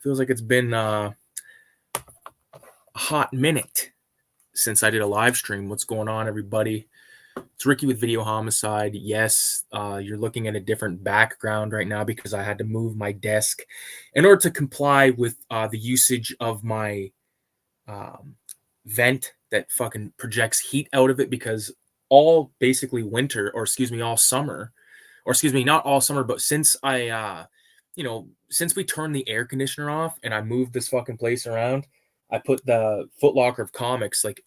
Feels like it's been a hot minute since I did a live stream. What's going on, everybody? It's Ricky with Video Homicide. Yes, you're looking at a different background right now because I had to move my desk in order to comply with the usage of my vent that fucking projects heat out of it, because all basically winter, or excuse me, all summer, or excuse me, not all summer, but since since we turned the air conditioner off and I moved this fucking place around, I put the Foot Locker of comics like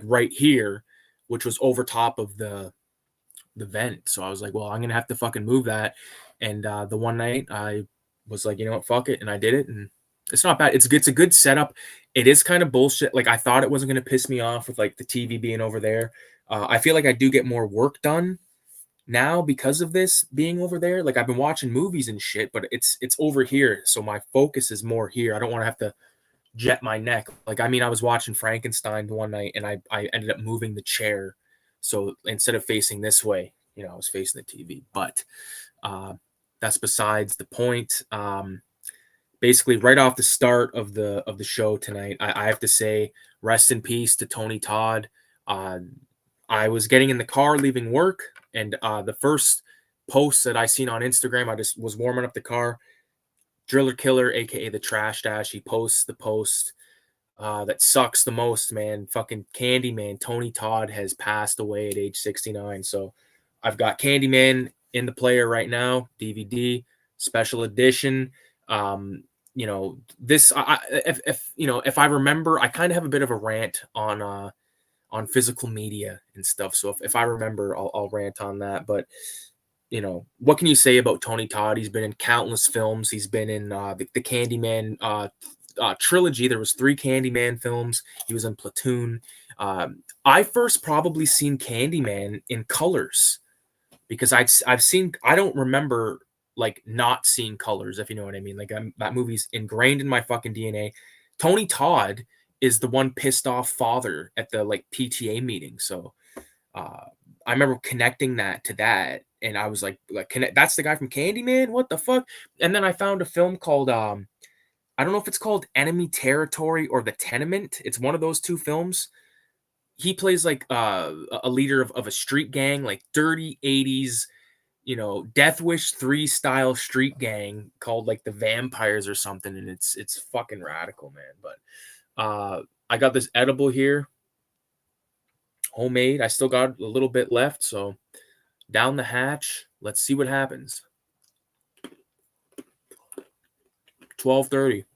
right here, which was over top of the vent. So I was like, well, I'm gonna have to fucking move that. And the one night I was like, you know what, fuck it, and I did it, and it's not bad. It's a good setup. It is kind of bullshit. Like, I thought it wasn't gonna piss me off with like the TV being over there. I feel like I do get more work done now because of this being over there. Like, I've been watching movies and shit, but it's over here, so my focus is more here. I don't want to have to jet my neck. Like, I mean, I was watching Frankenstein one night and I ended up moving the chair, so instead of facing this way, I was facing the TV. But that's besides the point. Basically, right off the start of the show tonight, I have to say rest in peace to Tony Todd. I was getting in the car leaving work, and the first post that I seen on Instagram, I just was warming up the car. Driller Killer, aka the Trash Dash, he posts the post that sucks the most, man. Fucking Candyman, Tony Todd has passed away at age 69. So I've got Candyman in the player right now, DVD, special edition. This if I remember, I kind of have a bit of a rant on physical media and stuff. So if I remember, I'll rant on that. But what can you say about Tony Todd? He's been in countless films. He's been in the Candyman trilogy. There was 3 Candyman films. He was in Platoon. I first probably seen Candyman in colors because I've seen. I don't remember like not seeing colors, if you know what I mean. Like, that movie's ingrained in my fucking DNA. Tony Todd is the one pissed off father at the like PTA meeting. So I remember connecting that to that, and I was like that's the guy from Candyman? What the fuck? And then I found a film called I don't know if it's called Enemy Territory or The Tenement. It's one of those 2 films. He plays like a leader of a street gang, like dirty 80s, Death Wish 3 style street gang called like the Vampires or something, and it's fucking radical, man. But I got this edible here, homemade. I still got a little bit left, so down the hatch. Let's see what happens. 12:30.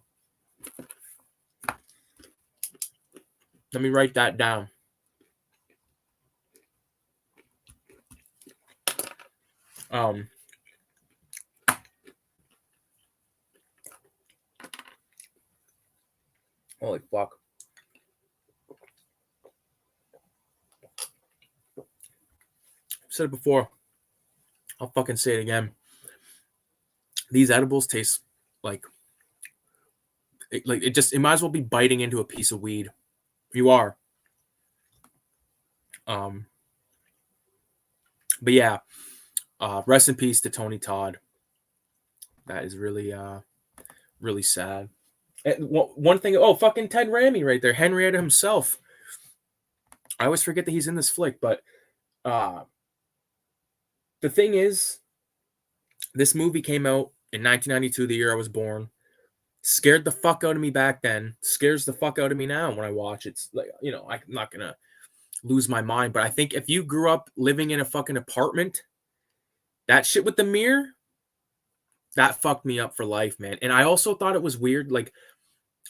Let me write that down. Holy fuck. I've said it before. I'll fucking say it again. These edibles taste like it might as well be biting into a piece of weed. You are. But yeah, rest in peace to Tony Todd. That is really really sad. And one thing, fucking Ted Raimi right there, Henrietta himself. I always forget that he's in this flick, but the thing is, this movie came out in 1992, the year I was born. Scared the fuck out of me back then. Scares the fuck out of me now when I watch it. It's like, I'm not gonna lose my mind. But I think if you grew up living in a fucking apartment, that shit with the mirror, that fucked me up for life, man. And I also thought it was weird. Like,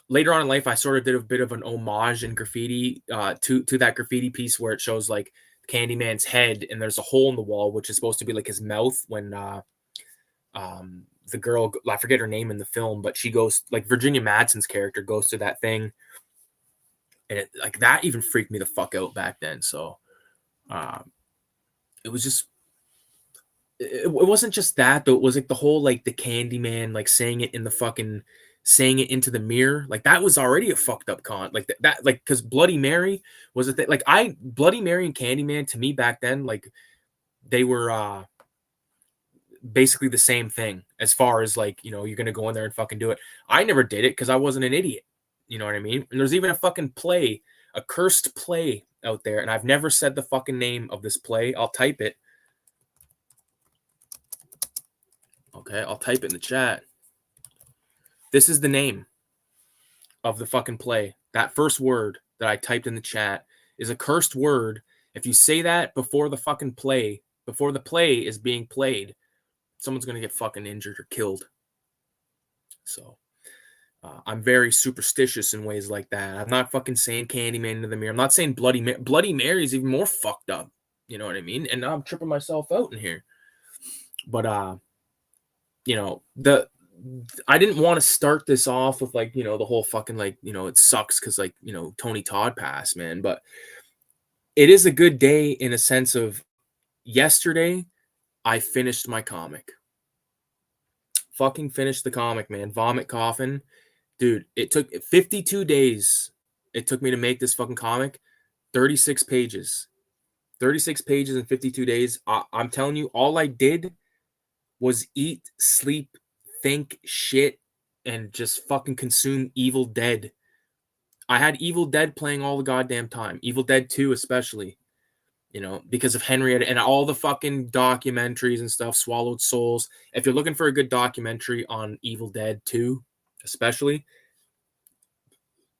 later on in life, I sort of did a bit of an homage in graffiti to that graffiti piece where it shows like Candyman's head and there's a hole in the wall, which is supposed to be like his mouth when the girl, I forget her name in the film, but she goes, like, Virginia Madsen's character goes to that thing, and like that even freaked me the fuck out back then. So it was just, it wasn't just that though. It was like the whole, like, the Candyman, like, saying it into the mirror, like that was already a fucked up like that like, because Bloody Mary was a thing. Like, Bloody Mary and Candyman to me back then, like, they were basically the same thing as far as like, you're gonna go in there and fucking do it. I never did it because I wasn't an idiot. You know what I mean? And there's even a fucking play, a cursed play out there, and I've never said the fucking name of this play. I'll type it. Okay, I'll type it in the chat. This is the name of the fucking play. That first word that I typed in the chat is a cursed word. If you say that before the fucking play, before the play is being played, someone's gonna get fucking injured or killed. So I'm very superstitious in ways like that. I'm not fucking saying Candyman into the mirror. I'm not saying Bloody Mary is even more fucked up. You know what I mean? And now I'm tripping myself out in here. But I didn't want to start this off with like, the whole fucking like, it sucks because like, Tony Todd passed, man. But it is a good day in a sense of yesterday I finished my comic. Fucking finished the comic, man. Vomit Coffin. Dude, it took 52 days. It took me to make this fucking comic. 36 pages. 36 pages in 52 days. I'm telling you, all I did was eat, sleep, think, shit, and just fucking consume Evil Dead. I had Evil Dead playing all the goddamn time. Evil Dead 2 especially. Because of Henrietta and all the fucking documentaries and stuff, Swallowed Souls. If you're looking for a good documentary on Evil Dead 2, especially,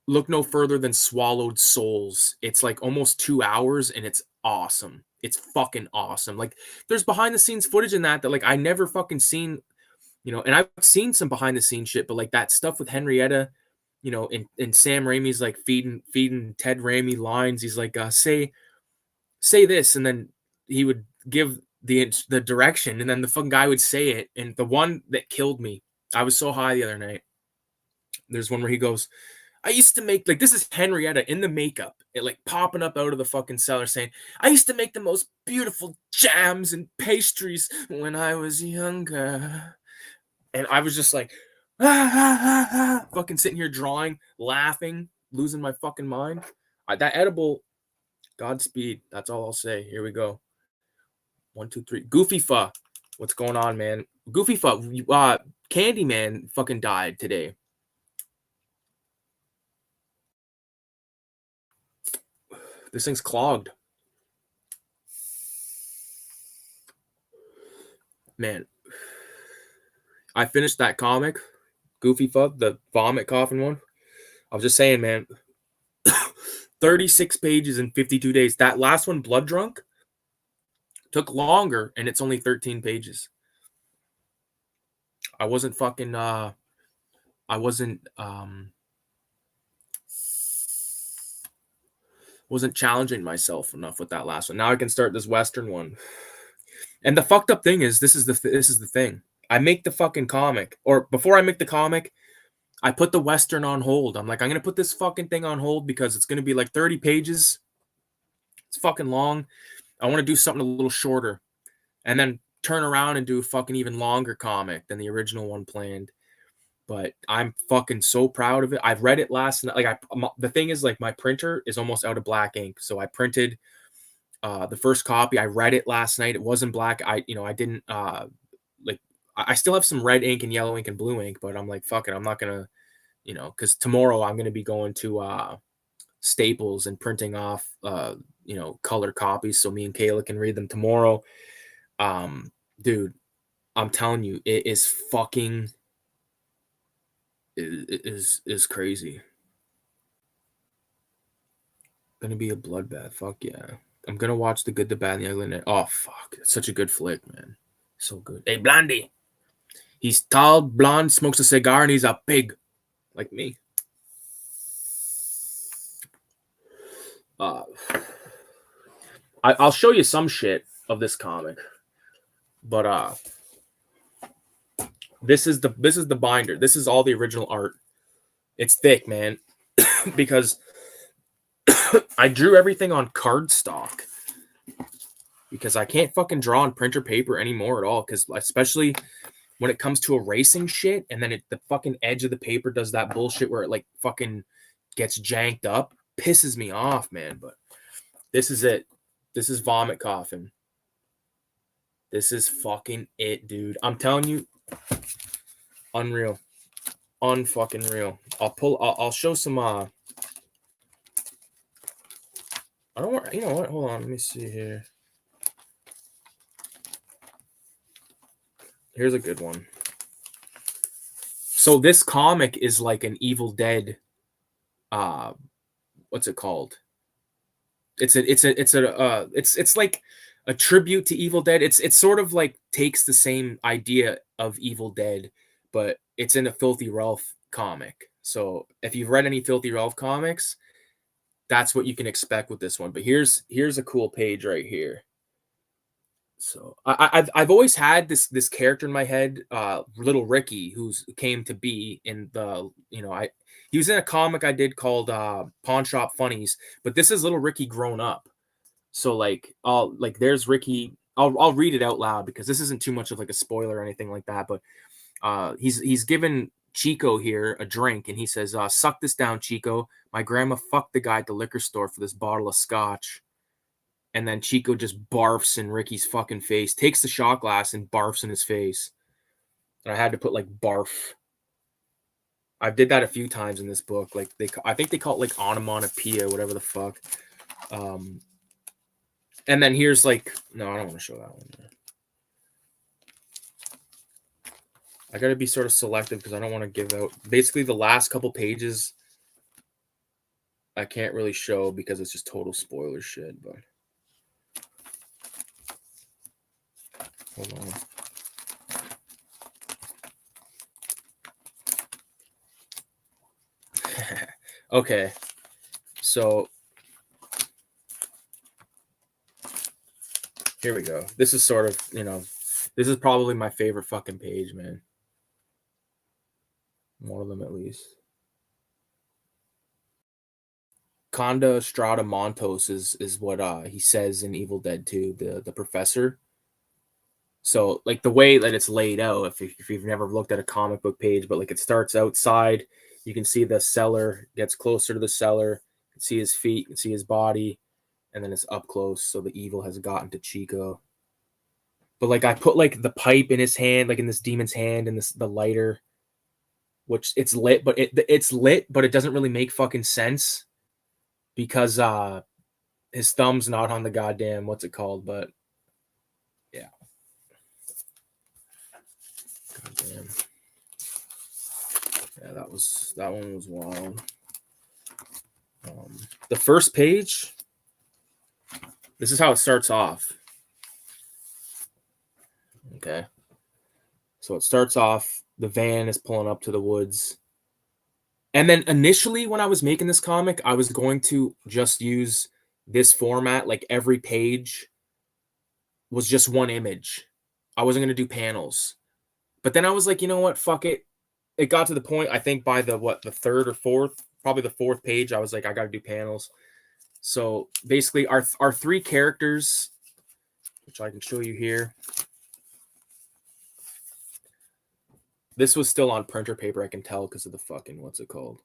look no further than Swallowed Souls. It's like almost 2 hours and it's awesome. It's fucking awesome. Like there's behind the scenes footage in that like I never fucking seen, and I've seen some behind the scenes shit, but like that stuff with Henrietta, and Sam Raimi's like feeding Ted Raimi lines. He's like, say this, and then he would give the direction, and then the fucking guy would say it. And the one that killed me, I was so high the other night. There's one where he goes, I used to make, like, this is Henrietta in the makeup, it like popping up out of the fucking cellar saying, I used to make the most beautiful jams and pastries when I was younger. And I was just like, fucking sitting here drawing, laughing, losing my fucking mind. That edible, Godspeed. That's all I'll say. Here we go. 1, 2, 3. Goofy Fa. What's going on, man? Goofy Fa. Candyman fucking died today. This thing's clogged. Man. I finished that comic. Goofy Fa, the Vomit Coffin one. I was just saying, man. 36 pages in 52 days. That last one, Blood Drunk, took longer, and it's only 13 pages. I wasn't fucking wasn't challenging myself enough with that last one. Now I can start this Western one. And the fucked up thing is, this is the thing. I make the fucking comic, or before I make the comic, I put the Western on hold. I'm like, I'm going to put this fucking thing on hold because it's going to be like 30 pages. It's fucking long. I want to do something a little shorter and then turn around and do a fucking even longer comic than the original one planned. But I'm fucking so proud of it. I've read it last night. Like the thing is, like, my printer is almost out of black ink. So I printed the first copy. I read it last night. It wasn't black. I didn't I still have some red ink and yellow ink and blue ink, but I'm like, fuck it. I'm not going to, because tomorrow I'm going to be going to Staples and printing off, color copies so me and Kayla can read them tomorrow. Dude, I'm telling you, it is fucking, it is crazy. Gonna be a bloodbath. Fuck yeah. I'm gonna watch The Good, the Bad, and the Ugly. Oh, fuck. It's such a good flick, man. So good. Hey, Blondie. He's tall, blonde, smokes a cigar, and he's a pig. Like me. I'll show you some shit of this comic. But this is the binder. This is all the original art. It's thick, man. Because I drew everything on cardstock. Because I can't fucking draw on printer paper anymore at all. Because especially when it comes to erasing shit, and then the fucking edge of the paper does that bullshit where it like fucking gets janked up. Pisses me off, man. But this is it. This is Vomit Coffin. This is fucking it, dude. I'm telling you, unreal. Unfucking real. I'll show some I don't want, you know what? Hold on, let me see here. Here's a good one. So this comic is like an Evil Dead uh what's it called? It's like a tribute to Evil Dead. It's sort of like takes the same idea of Evil Dead, but it's in a Filthy Ralph comic. So if you've read any Filthy Ralph comics, that's what you can expect with this one. But here's a cool page right here. So I've always had this character in my head, Little Ricky, who's came to be in the he was in a comic I did called Pawn Shop Funnies, but this is Little Ricky grown up. So like there's Ricky. I'll read it out loud because this isn't too much of like a spoiler or anything like that. But he's given Chico here a drink, and he says, "Suck this down, Chico. My grandma fucked the guy at the liquor store for this bottle of scotch." And then Chico just barfs in Ricky's fucking face, takes the shot glass and barfs in his face. And I had to put like barf. I did that a few times in this book. Like I think they call it like onomatopoeia, whatever the fuck. And then here's like, no, I don't want to show that one. I got to be sort of selective because I don't want to give out. Basically, the last couple pages I can't really show because it's just total spoiler shit. But hold on. Okay, so here we go. This is sort of, this is probably my favorite fucking page, man. One of them at least. Conda Strada Montos is what he says in Evil Dead 2, the professor. So like the way that it's laid out, if you've never looked at a comic book page, but like it starts outside, you can see the cellar, gets closer to the cellar, you can see his feet, you can see his body, and then it's up close. So the evil has gotten to Chico. But like I put like the pipe in his hand, like in this demon's hand, and the lighter, which it's lit, but it's lit, but it doesn't really make fucking sense because his thumb's not on the goddamn what's it called, but yeah. Goddamn. Yeah, that one was wild. The first page, this is how it starts off. Okay. So it starts off, the van is pulling up to the woods. And then initially when I was making this comic, I was going to just use this format, like every page was just one image. I wasn't going to do panels. But then I was like, you know what? Fuck it. It got to the point, I think by the third or fourth, probably the fourth page, I was like, I got to do panels. So basically our three characters, which I can show you here. This was still on printer paper, I can tell because of the fucking, what's it called?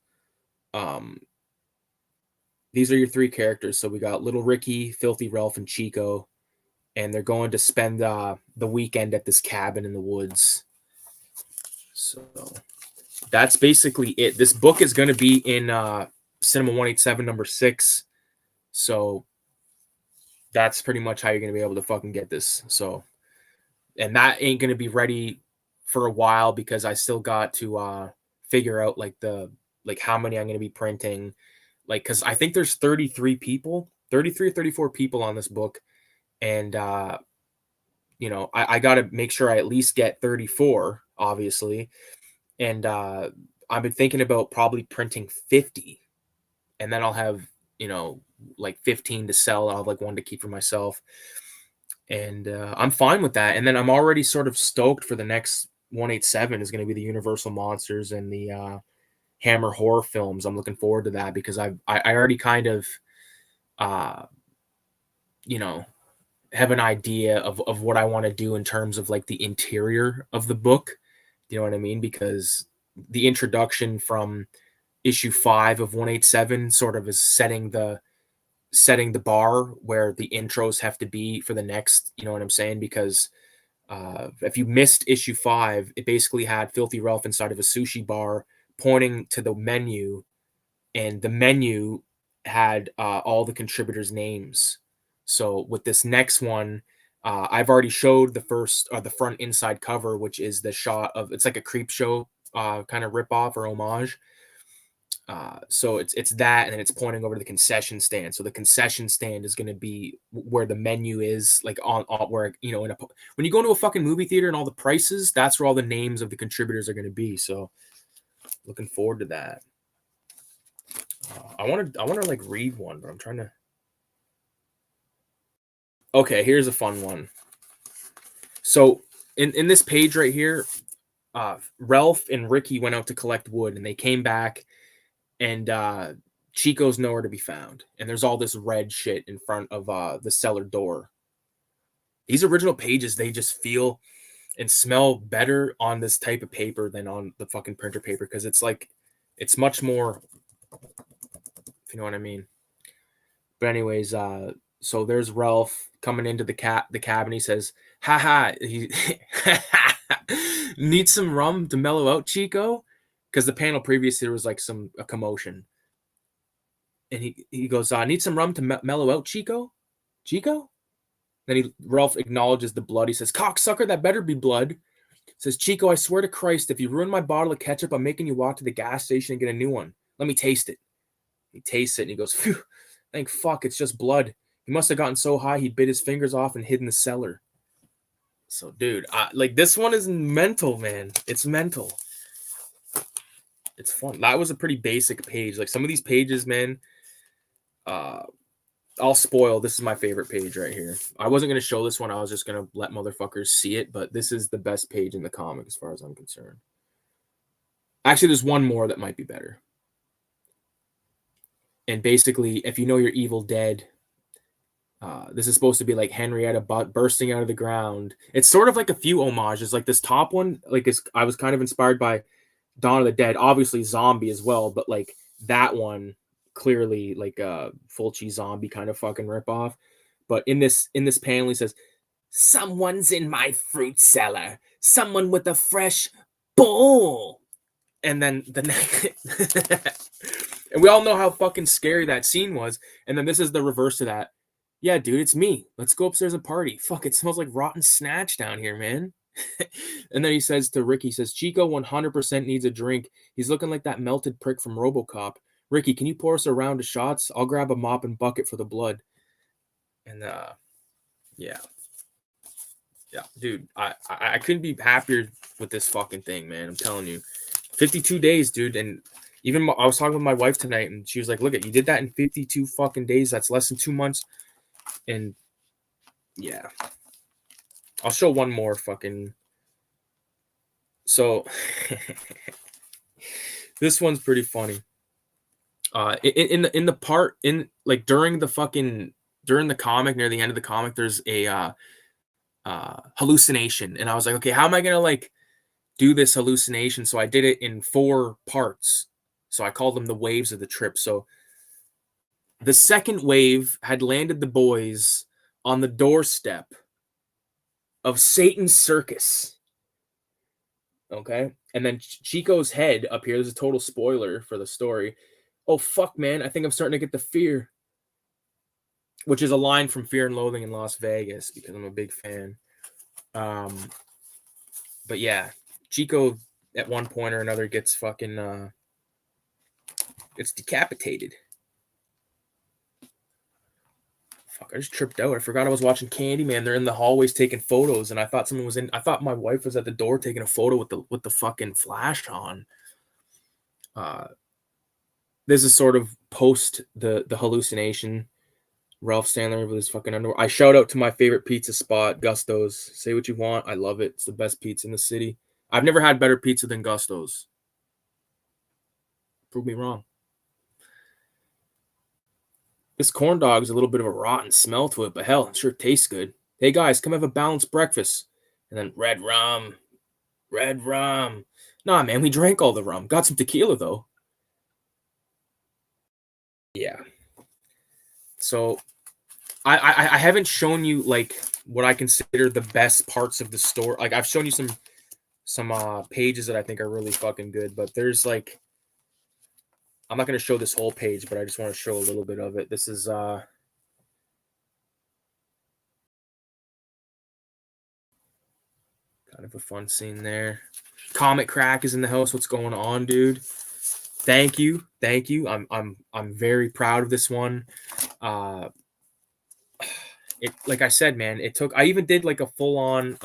These are your three characters. So we got Little Ricky, Filthy Ralph, and Chico. And they're going to spend the weekend at this cabin in the woods. So that's basically it. This book is going to be in Cinema 187 number 6. So that's pretty much how you're going to be able to fucking get this. So, and that ain't going to be ready for a while because I still got to figure out like how many I'm going to be printing. Like, because I think there's 33 or 34 people on this book. And, I got to make sure I at least get 34, obviously. And I've been thinking about probably printing 50. And then I'll have, like 15 to sell. I'll have like one to keep for myself. And I'm fine with that. And then I'm already sort of stoked for the next 187 is going to be the Universal Monsters and the Hammer horror films. I'm looking forward to that because I already kind of, have an idea of what I want to do in terms of like the interior of the book. You know what I mean? Because the introduction from issue 5 of 187 sort of is setting the bar where the intros have to be for the next, you know what I'm saying? Because If you missed issue 5, it basically had Filthy Ralph inside of a sushi bar pointing to the menu, and the menu had all the contributors' names. So with this next one, I've already showed the first or the front inside cover, which is the shot of it's like a creep show kind of rip off or homage. So it's that, and then it's pointing over to the concession stand. So the concession stand is going to be where the menu is, like on where in when you go to a fucking movie theater and all the prices, that's where all the names of the contributors are going to be. So looking forward to that. I want to like read one, but I'm trying to. Okay, here's a fun one. So in this page right here, Ralph and Ricky went out to collect wood, and they came back, and Chico's nowhere to be found, and there's all this red shit in front of the cellar door. These original pages, they just feel and smell better on this type of paper than on the fucking printer paper, because it's much more, if you know what I mean. But anyways, so there's Ralph coming into the cabin. He says, "Ha he need some rum to mellow out, Chico," because the panel previously there was like a commotion. And he goes, "Need some rum to mellow out, Chico? Chico?" Then Ralph acknowledges the blood. He says, "Cocksucker, that better be blood." Says, "Chico, I swear to Christ, if you ruin my bottle of ketchup, I'm making you walk to the gas station and get a new one. Let me taste it." He tastes it and he goes, "Phew, thank fuck, it's just blood. He must have gotten so high he bit his fingers off and hid in the cellar." So, dude, like this one is mental, man. It's mental. It's fun. That was a pretty basic page. Like some of these pages, man, I'll spoil. This is my favorite page right here. I wasn't going to show this one. I was just going to let motherfuckers see it, but this is the best page in the comic as far as I'm concerned. Actually, there's one more that might be better. And basically, if you know your Evil Dead, this is supposed to be like Henrietta bursting out of the ground. It's sort of like a few homages. Like this top one, like I was kind of inspired by Dawn of the Dead, obviously zombie as well, but like that one clearly like a Fulci zombie kind of fucking ripoff. But in this panel, he says, "Someone's in my fruit cellar. Someone with a fresh bowl." And then the next, and we all know how fucking scary that scene was. And then this is the reverse of that. "Yeah, dude, it's me. Let's go upstairs and party. Fuck, it smells like rotten snatch down here, man." And then he says to Ricky, "Chico 100% needs a drink. He's looking like that melted prick from RoboCop. Ricky, can you pour us a round of shots? I'll grab a mop and bucket for the blood." And yeah, dude, I couldn't be happier with this fucking thing, man. I'm telling you, 52 days, dude. And even I was talking with my wife tonight, and she was like, "Look at you did that in 52 fucking days. That's less than 2 months." And yeah, I'll show one more fucking. So this one's pretty funny. In the part in like during the comic, near the end of the comic, there's a hallucination, and I was like, okay, how am I gonna like do this hallucination? So I did it in 4 parts. So I called them the waves of the trip. So the second wave had landed the boys on the doorstep of Satan's circus. Okay. And then Chico's head up here, there's a total spoiler for the story. "Oh, fuck, man. I think I'm starting to get the fear." Which is a line from Fear and Loathing in Las Vegas, because I'm a big fan. But yeah, Chico at one point or another gets fucking gets decapitated. Fuck, I just tripped out. I forgot I was watching Candyman. They're in the hallways taking photos, and I thought someone was in. I thought my wife was at the door taking a photo with the fucking flash on. This is sort of post the hallucination. Ralph Sandler with his fucking underwear. I shout out to my favorite pizza spot, Gusto's. Say what you want. I love it. It's the best pizza in the city. I've never had better pizza than Gusto's. Prove me wrong. This corn dog is a little bit of a rotten smell to it, but hell, it sure tastes good. "Hey guys, come have a balanced breakfast." And then red rum. Red rum. Nah, man, we drank all the rum. Got some tequila though. Yeah. So I haven't shown you like what I consider the best parts of the story. Like I've shown you some pages that I think are really fucking good, but there's like I'm not going to show this whole page, but I just want to show a little bit of it. This is kind of a fun scene there. Comic Crack is in the house. What's going on, dude? Thank you. Thank you. I'm very proud of this one. It, like I said, man, it took I even did like a full on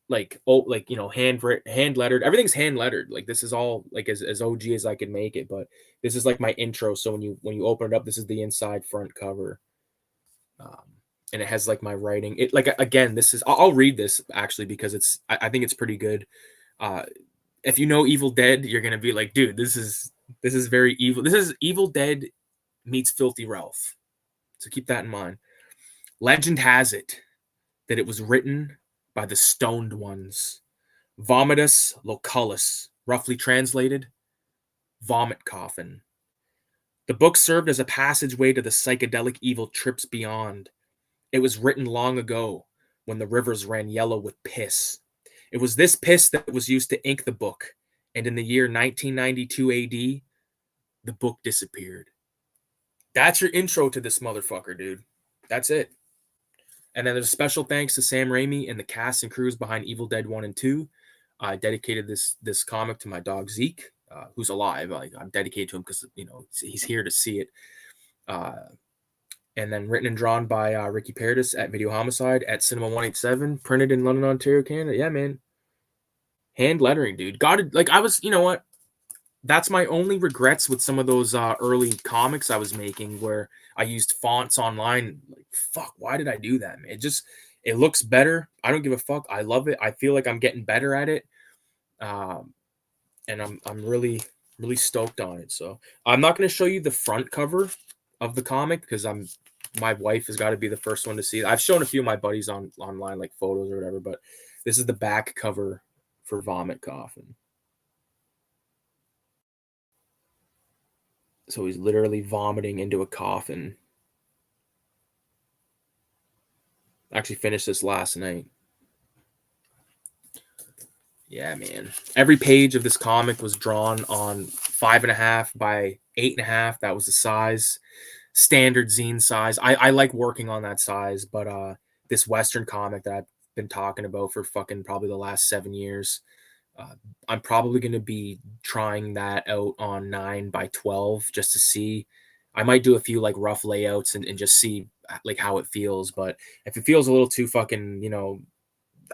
like hand lettered. Everything's hand lettered. Like this is all like as OG as I could make it, but this is like my intro. So when you open it up, this is the inside front cover. Um, and it has like my writing. It like again, this is I'll read this actually because I think it's pretty good. Uh, if you know Evil Dead, you're gonna be like, dude, this is very evil. This is Evil Dead meets Filthy Ralph. So keep that in mind. Legend has it that it was written by the stoned ones. Vomitus loculis, roughly translated, vomit coffin. The book served as a passageway to the psychedelic evil trips beyond. It was written long ago when the rivers ran yellow with piss. It was this piss that was used to ink the book, and in the year 1992 AD, the book disappeared. That's your intro to this motherfucker, dude. That's it. And then there's a special thanks to Sam Raimi and the cast and crews behind Evil Dead 1 and 2. I dedicated this comic to my dog Zeke, who's alive. Like I'm dedicated to him because he's here to see it. And then written and drawn by Ricky Paradis at Video Homicide at Cinema 187, printed in London, Ontario, Canada. Yeah, man. Hand lettering, dude. Got it. Like I was, you know what? That's my only regrets with some of those early comics I was making where I used fonts online. Like, fuck, why did I do that, man? It looks better. I don't give a fuck. I love it. I feel like I'm getting better at it. And I'm really, really stoked on it. So I'm not going to show you the front cover of the comic because my wife has got to be the first one to see it. I've shown a few of my buddies online, like photos or whatever, but this is the back cover for Vomit Coffin. So he's literally vomiting into a coffin. I actually finished this last night. Yeah, man. Every page of this comic was drawn on 5.5 by 8.5. That was the size. Standard zine size. I like working on that size, but this Western comic that I've been talking about for fucking probably the last 7 years, I'm probably going to be trying that out on 9 by 12 just to see. I might do a few like rough layouts and just see like how it feels. But if it feels a little too fucking,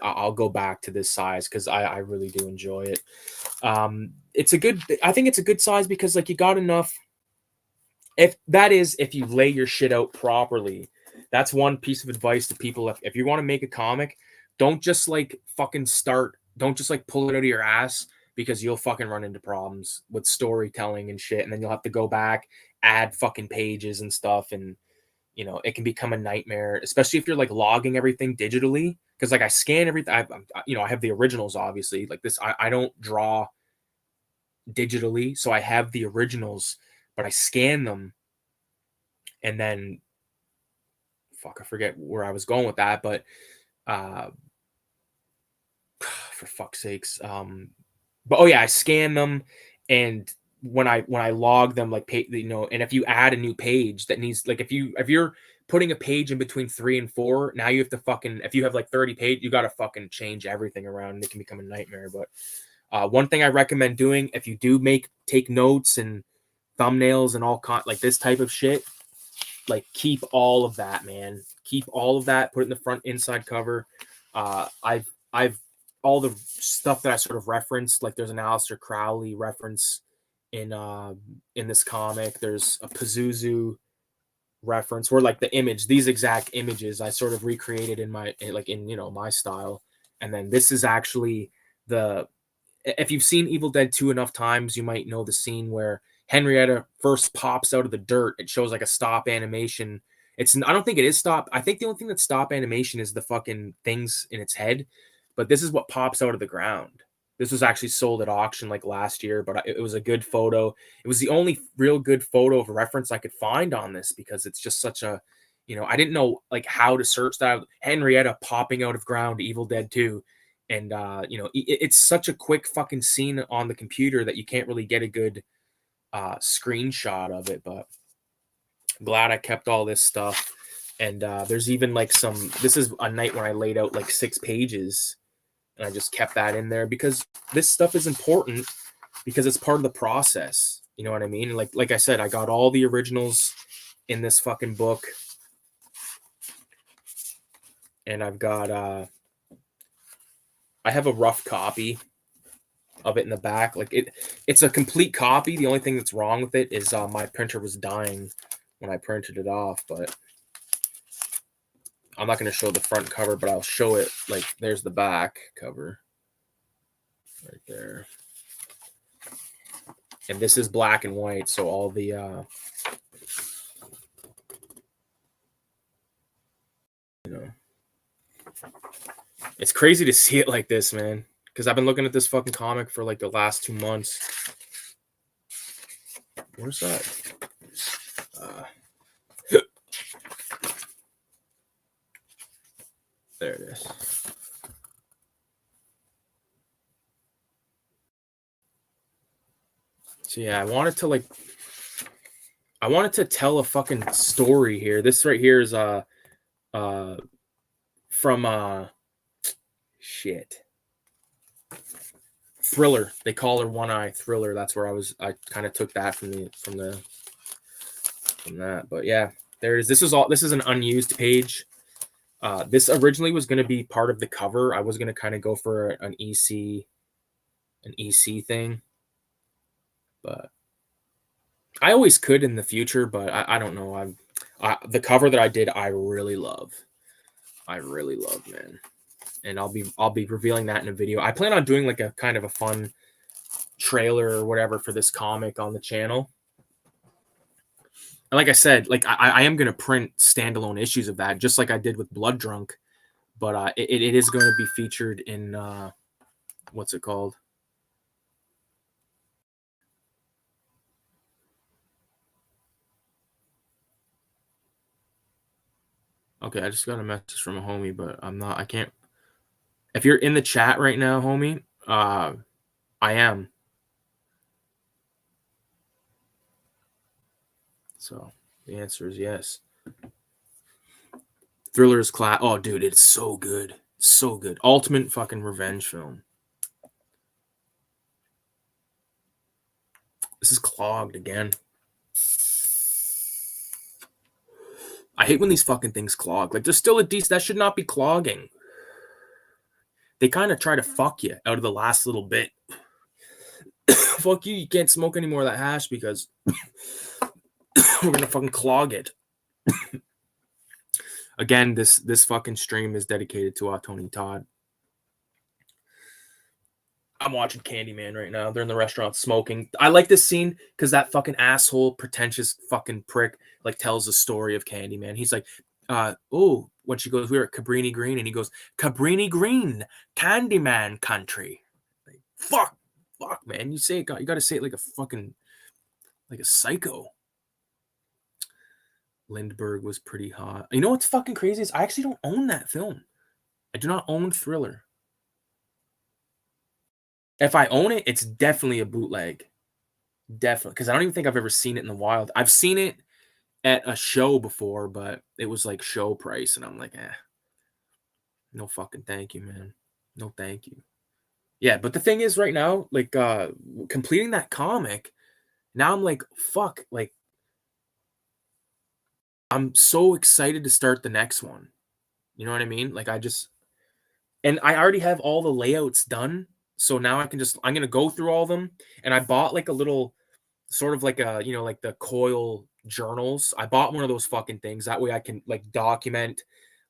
I'll go back to this size because I really do enjoy it. I think it's a good size because like you got enough. If you lay your shit out properly, that's one piece of advice to people. If you want to make a comic, don't just like fucking start. Don't just like pull it out of your ass because you'll fucking run into problems with storytelling and shit. And then you'll have to go back, add fucking pages and stuff. And, it can become a nightmare, especially if you're like logging everything digitally. Cause like I scan everything. I have the originals, obviously. Like this, I don't draw digitally. So I have the originals, but I scan them and then fuck, I forget where I was going with that, but for fuck's sakes. But oh yeah, I scan them, and when I log them, like and if you add a new page that needs like if you're putting a page in between 3 and 4, now you have to fucking if you have like 30 pages, you gotta fucking change everything around, and it can become a nightmare. But one thing I recommend doing if you do take notes and thumbnails and like this type of shit, like keep all of that, man. Keep all of that. Put it in the front inside cover. I've all the stuff that I sort of referenced. Like there's an Aleister Crowley reference in this comic. There's a Pazuzu reference where like these exact images I sort of recreated in my my style. And then this is actually if you've seen Evil Dead 2 enough times, you might know the scene where Henrietta first pops out of the dirt. It shows like a stop animation. I don't think it is stop. I think the only thing that's stop animation is the fucking things in its head. But this is what pops out of the ground. This was actually sold at auction like last year, but it was a good photo. It was the only real good photo of reference I could find on this because it's just such a, I didn't know like how to search that. Henrietta popping out of ground, Evil Dead 2. And it's such a quick fucking scene on the computer that you can't really get a good screenshot of it, but glad I kept all this stuff. And there's even like this is a night when I laid out like 6 pages, and I just kept that in there because this stuff is important because it's part of the process. You know what I mean? Like I said, I got all the originals in this fucking book, and I've got I have a rough copy of it in the back. Like it's a complete copy. The only thing that's wrong with it is my printer was dying when I printed it off, but I'm not going to show the front cover, but I'll show it. Like there's the back cover right there. And this is black and white, so all the it's crazy to see it like this, man, because I've been looking at this fucking comic for like the last 2 months. Where's that? There it is. So yeah, I wanted to tell a fucking story here. This right here is from shit. Thriller. They call her One Eye Thriller. That's where I kind of took that from that. But yeah, there it is. This is an unused page. This originally was going to be part of the cover. I was going to kind of go for an EC thing, but I always could in the future. But I don't know. The cover that I did, I really love. Man. And I'll be revealing that in a video. I plan on doing like a kind of a fun trailer or whatever for this comic on the channel. And like I said, like I am going to print standalone issues of that, just like I did with Blood Drunk. But it is going to be featured in what's it called? Okay, I just got a message from a homie, but I can't. If you're in the chat right now, homie, I am. So the answer is yes. Thriller is class. Oh, dude, it's so good. So good. Ultimate fucking revenge film. This is clogged again. I hate when these fucking things clog. Like, there's still a decent... That should not be clogging. They kind of try to fuck you out of the last little bit. Fuck you, you can't smoke any more of that hash because we're gonna fucking clog it. Again, this fucking stream is dedicated to Tony Todd. I'm watching Candyman right now. They're in the restaurant smoking. I like this scene because that fucking asshole, pretentious fucking prick, like tells the story of Candyman. He's like, oh, when she goes, we were at Cabrini Green, and he goes, Cabrini Green, Candyman country. Like, fuck, man. You say it, you got to say it like a fucking, like a psycho. Lindbergh was pretty hot. You know what's fucking crazy is I actually don't own that film. I do not own Thriller. If I own it, it's definitely a bootleg. Definitely. Because I don't even think I've ever seen it in the wild. I've seen it at a show before, but it was like show price. And I'm like, no fucking thank you, man. No thank you. Yeah, but the thing is right now, like completing that comic, now I'm like, fuck, like I'm so excited to start the next one. You know what I mean? Like and I already have all the layouts done. So now I'm going to go through all of them. And I bought like a little sort of like like the coil journals. I bought one of those fucking things. That way I can like document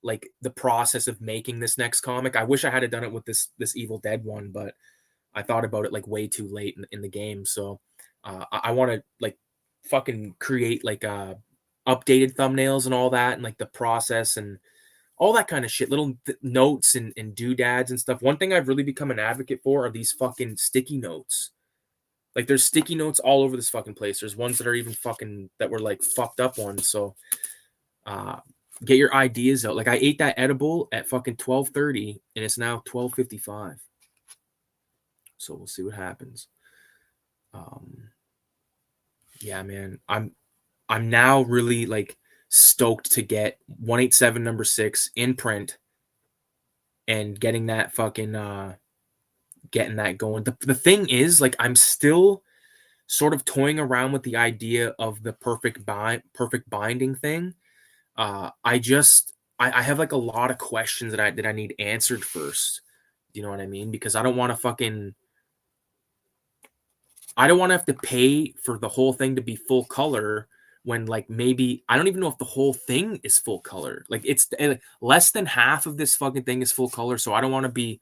like the process of making this next comic. I wish I had done it with this Evil Dead one, but I thought about it like way too late in the game. So I want to like fucking create like updated thumbnails and all that, and like the process and all that kind of shit, little notes and doodads and stuff. One thing I've really become an advocate for are these fucking sticky notes. Like there's sticky notes all over this fucking place. There's ones that are even fucking, that were like fucked up ones. So Get your ideas out. Like I ate that edible at fucking 12:30 and it's now 12:55. So we'll see what happens. Um yeah, man. I'm now really like stoked to get 187 number 6 in print and getting that fucking getting that going. The thing is like I'm still sort of toying around with the idea of the perfect binding thing. I just I have like a lot of questions that I need answered first. You know what I mean? Because I don't want to have to pay for the whole thing to be full color when like maybe I don't even know if the whole thing is full color. Like it's less than half of this fucking thing is full color, so I don't want to be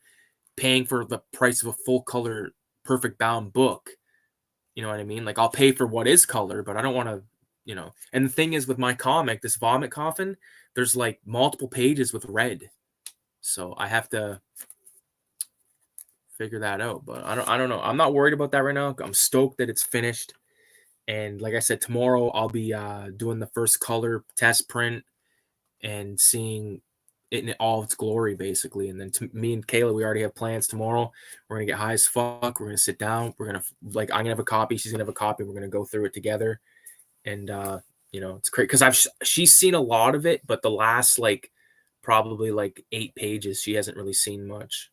paying for the price of a full color perfect bound book. You know what I mean? Like I'll pay for what is color, but I don't want to, you know. And the thing is with my comic, this vomit coffin, there's like multiple pages with red. So I have to figure that out, but I don't know. I'm not worried about that right now. I'm stoked that it's finished. And like I said, tomorrow I'll be doing the first color test print and seeing it in all its glory, basically. And then me and Kayla, we already have plans tomorrow. We're gonna get high as fuck. We're gonna sit down. We're gonna like I'm gonna have a copy. She's gonna have a copy. We're gonna go through it together. And you know, it's great because she's seen a lot of it, but the last like probably like 8 pages, she hasn't really seen much.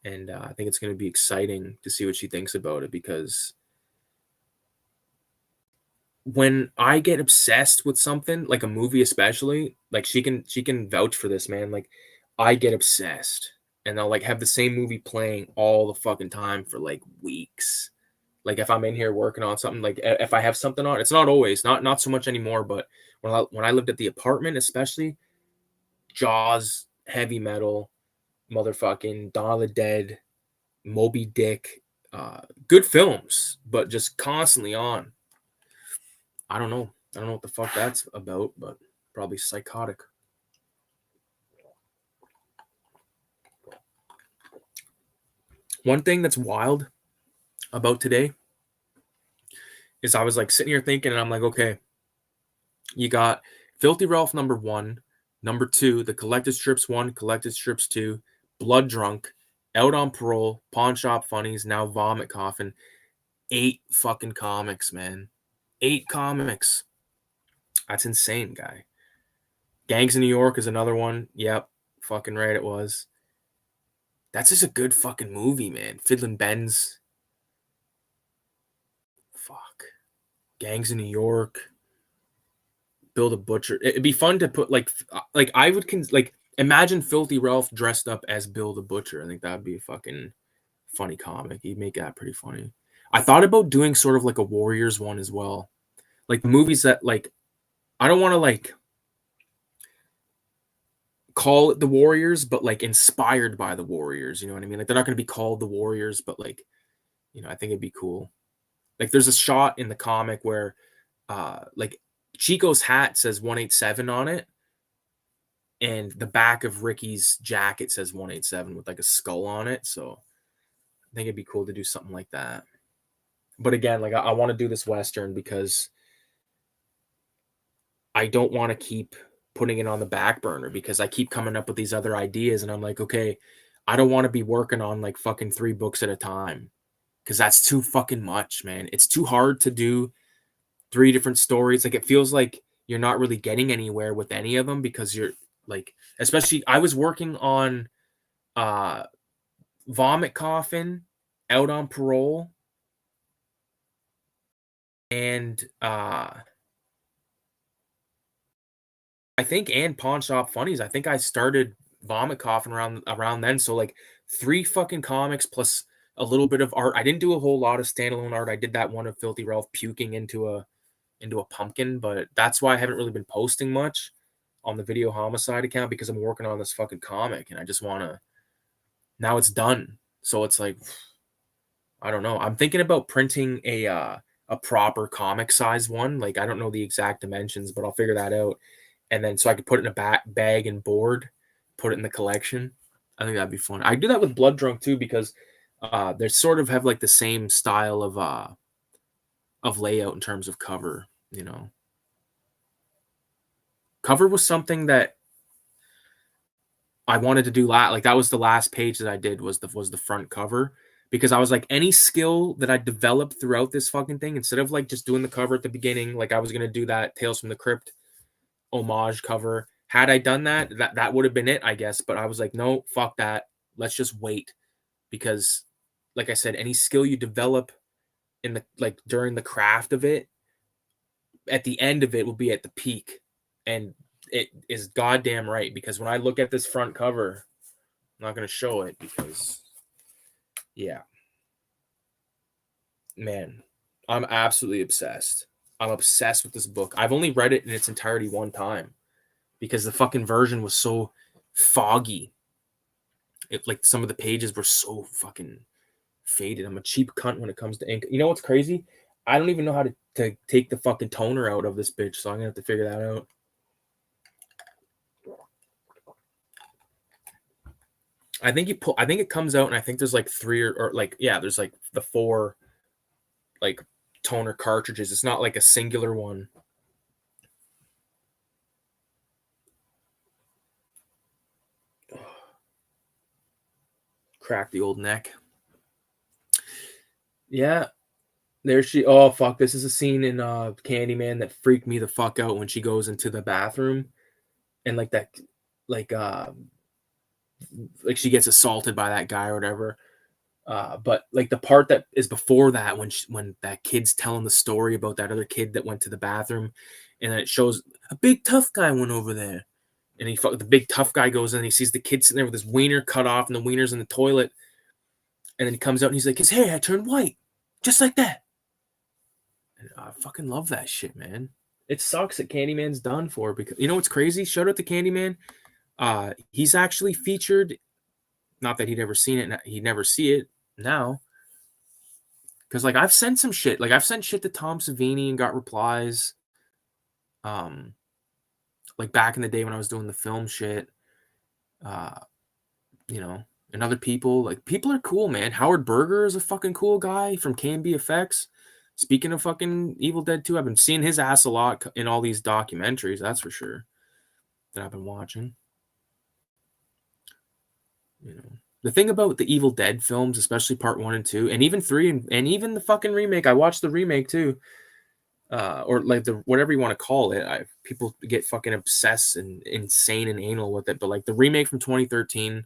And I think it's gonna be exciting to see what she thinks about it because when I get obsessed with something, like a movie especially, like she can vouch for this, man. Like I get obsessed and I'll like have the same movie playing all the fucking time for like weeks. Like if I'm in here working on something, like if I have something on, it's not always, not so much anymore, but when I lived at the apartment, especially Jaws, heavy metal, motherfucking Dawn of the Dead, Moby Dick, good films, but just constantly on. I don't know. I don't know what the fuck that's about, but probably psychotic. One thing that's wild about today is I was like sitting here thinking, and I'm like, okay, you got Filthy Ralph number one, number two, the Collected Strips one, Collected Strips two, Blood Drunk, Out on Parole, Pawn Shop Funnies, now Vomit Coffin. 8 fucking comics, man. 8 comics. That's insane, guy. Gangs in New York is another one. Yep. Fucking right, it was. That's just a good fucking movie, man. Fiddlin' Ben's. Fuck. Gangs in New York. Bill the Butcher. It'd be fun to put like I would like imagine Filthy Ralph dressed up as Bill the Butcher. I think that'd be a fucking funny comic. He'd make that pretty funny. I thought about doing sort of like a Warriors one as well. Like movies that like I don't want to like call it the Warriors, but like inspired by the Warriors. You know what I mean? Like they're not going to be called the Warriors, but like I think it'd be cool. Like there's a shot in the comic where like Chico's hat says 187 on it, and the back of Ricky's jacket says 187 with like a skull on it. So I think it'd be cool to do something like that. But again, like I want to do this Western because I don't want to keep putting it on the back burner because I keep coming up with these other ideas and I'm like, okay, I don't want to be working on like fucking 3 books at a time because that's too fucking much, man. It's too hard to do 3 different stories. Like it feels like you're not really getting anywhere with any of them because you're like, especially I was working on uh Vomit Coffin, Out on Parole, and I think and Pawn Shop Funnies. I think I started Vomit Coffin around then. So like 3 fucking comics plus a little bit of art. I didn't do a whole lot of standalone art. I did that one of Filthy Ralph puking into a pumpkin, but that's why I haven't really been posting much on the Video Homicide account because I'm working on this fucking comic and I just want to now it's done. So it's like I don't know. I'm thinking about printing a proper comic size one. Like I don't know the exact dimensions, but I'll figure that out. And then so I could put it in a bag and board, put it in the collection. I think that'd be fun. I do that with Blood Drunk too because they sort of have like the same style of layout in terms of cover, you know. Cover was something that I wanted to do like that was the last page that I did was the front cover because I was like any skill that I developed throughout this fucking thing instead of like just doing the cover at the beginning like I was going to do that Tales from the Crypt homage cover. Had I done that, that would have been it, I guess, but I was like, no, fuck that. Let's just wait because like I said, any skill you develop in the like during the craft of it, at the end of it will be at the peak. And it is goddamn right because when I look at this front cover, I'm not going to show it because yeah. Man, I'm absolutely obsessed. I'm obsessed with this book. I've only read it in its entirety one time because the fucking version was so foggy. It like some of the pages were so fucking faded. I'm a cheap cunt when it comes to ink. You know what's crazy? I don't even know how to take the fucking toner out of this bitch, so I'm gonna have to figure that out. I think it comes out and I think there's like three or like yeah, there's like the four like toner cartridges. It's not like a singular one. Crack the old neck. Yeah, there she. Oh fuck! This is a scene in Candyman that freaked me the fuck out when she goes into the bathroom and like that, like like she gets assaulted by that guy or whatever. But like the part that is before that when that kid's telling the story about that other kid that went to the bathroom, and then it shows a big tough guy went over there, and the big tough guy goes in and he sees the kid sitting there with his wiener cut off and the wiener's in the toilet, and then he comes out and he's like his hair had turned white, just like that. And I fucking love that shit, man. It sucks that Candyman's done for because you know what's crazy? Shout out to Candyman. He's actually featured. Not that he'd ever seen it, he'd never see it now. Because like I've sent some shit, like I've sent shit to Tom Savini and got replies. Um, like back in the day when I was doing the film shit, uh, you know, and other people, like people are cool, man. Howard Berger is a fucking cool guy from KMB Effects. Speaking of fucking Evil Dead 2, I've been seeing his ass a lot in all these documentaries, that's for sure, that I've been watching. You know, the thing about the Evil Dead films, especially part 1 and 2, and even 3 and even the fucking remake, I watched the remake too. Or like the whatever you want to call it. People get fucking obsessed and insane and anal with it, but like the remake from 2013,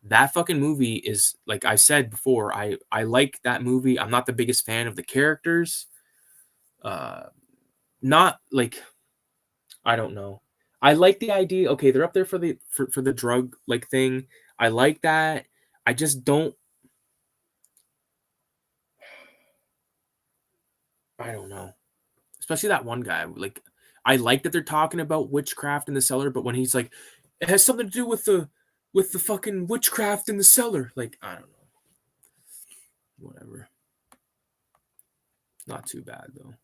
that fucking movie is like I said before. I like that movie. I'm not the biggest fan of the characters. Not like I don't know. I like the idea. Okay, they're up there for the drug like thing. I like that. I just don't. I don't know. Especially that one guy. Like, I like that they're talking about witchcraft in the cellar, but when he's like, it has something to do with the fucking witchcraft in the cellar. Like, I don't know. Whatever. Not too bad though.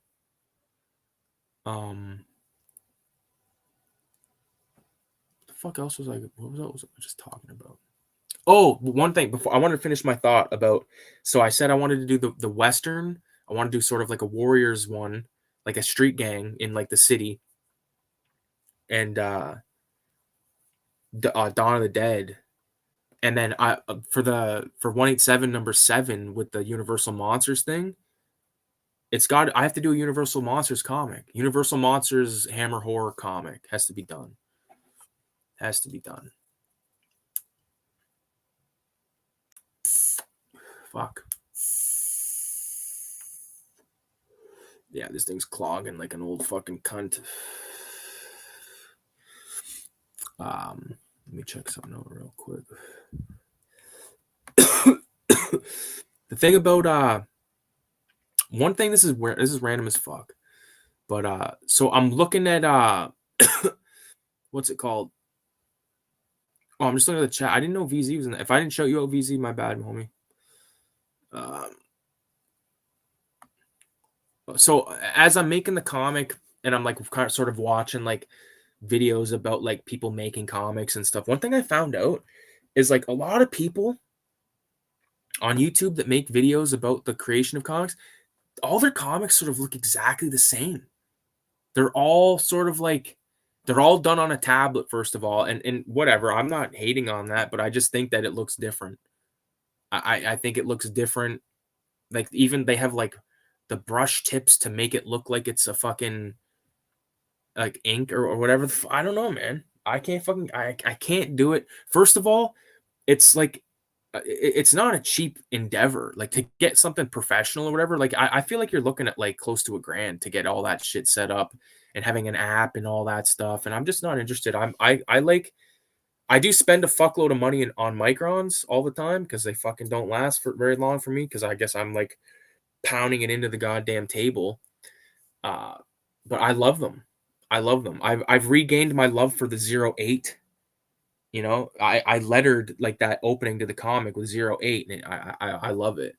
The fuck else was I? What was I just talking about? Oh, one thing before I wanted to finish my thought about. So I said I wanted to do the western. I want to do sort of like a warriors one, like a street gang in like the city, and Dawn of the Dead. And then I for 187 number 7 with the Universal Monsters thing, I have to do a Universal Monsters comic. Universal Monsters Hammer horror comic has to be done. Has to be done. Fuck. Yeah, this thing's clogging like an old fucking cunt. Let me check something out real quick. The thing about one thing, this is random as fuck. But so I'm looking at what's it called? Oh, I'm just looking at the chat. I didn't know VZ was in that. If I didn't show you out VZ, my bad, homie. So as I'm making the comic and I'm like kind of sort of watching like videos about like people making comics and stuff, one thing I found out is like a lot of people on YouTube that make videos about the creation of comics, all their comics sort of look exactly the same. They're all sort of like They're all done on a tablet, first of all, and whatever, I'm not hating on that, but I just think that it looks different. I think it looks different. Like, even they have, like, the brush tips to make it look like it's a fucking, like, ink or whatever I don't know, man. I can't fucking I can't do it. First of all, it's like, it's not a cheap endeavor, like, to get something professional or whatever, like, I feel like you're looking at, like, close to a grand to get all that shit set up and having an app and all that stuff, and I'm just not interested. I like I do spend a fuckload of money on microns all the time because they fucking don't last for very long for me because I guess I'm, like, pounding it into the goddamn table, uh, but I love them. I love them. I've regained my love for the zero eight. You know, I lettered, like, that opening to the comic with zero eight, and I love it.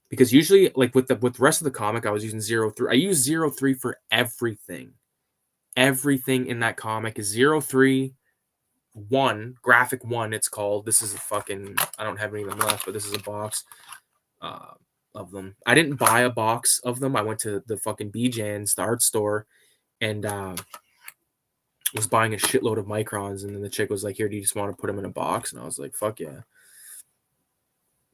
Because usually, like, with the rest of the comic, I was using zero three. I use zero three for everything. Everything in that comic is zero three, 1, graphic 1, it's called. This is a fucking I don't have any of them left, but this is a box, uh, of them. I didn't buy a box of them. I went to the fucking BJ's, the art store, and, was buying a shitload of microns, and then the chick was like, "Here, do you just wanna put them in a box?" And I was like, "Fuck yeah."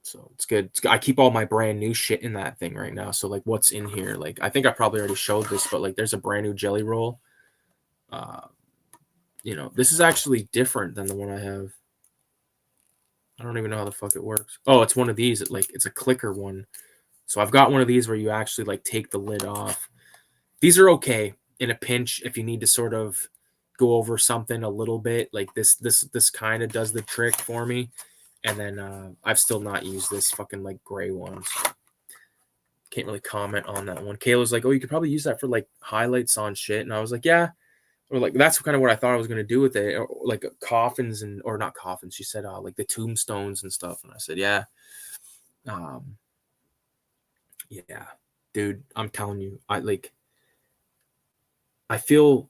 So it's good. I keep all my brand new shit in that thing right now. So, like, what's in here? Like, I think I probably already showed this, but, like, there's a brand new jelly roll. Uh, this is actually different than the one I have. I don't even know how the fuck it works. Oh, it's one of these. It's a clicker one. So I've got one of these where you actually, like, take the lid off. These are okay in a pinch if you need to sort of go over something a little bit. Like, this kind of does the trick for me. And then I've still not used this fucking, like, gray one. So can't really comment on that one. Kayla's like, "Oh, you could probably use that for, like, highlights on shit." And I was like, "Yeah." Or, like, that's kind of what I thought I was gonna do with it. Or, like, coffins or not coffins. She said, like, the tombstones and stuff. And I said, "Yeah." Um, yeah, dude, I'm telling you, I feel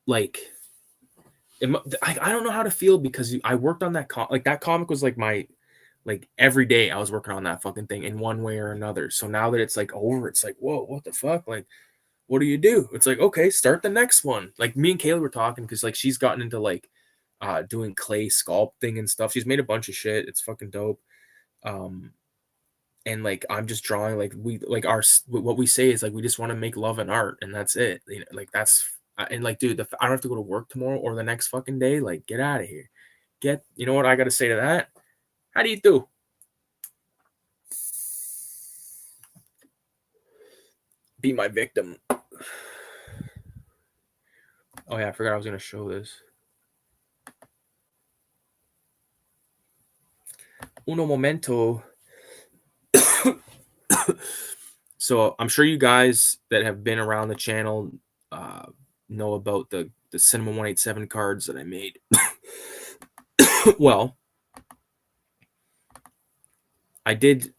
like I don't know how to feel because I worked on that like, that comic was like my, like, every day I was working on that fucking thing in one way or another. So now that it's, like, over, it's like, whoa, what the fuck? Like, what do you do? It's like, okay, start the next one. Like, me and Kayla were talking because, like, she's gotten into, like, doing clay sculpting and stuff. She's made a bunch of shit. It's fucking dope. Um, and, like, I'm just drawing, like, we like what we say is, like, we just want to make love and art, and that's it. Like, that's and, like, dude, I don't have to go to work tomorrow or the next fucking day. Like, get out of here. You know what I got to say to that? How do you do? Be my victim. Oh yeah, I forgot I was gonna show this. Uno momento. So I'm sure you guys that have been around the channel know about the Cinema 187 cards that I made. Well, I did,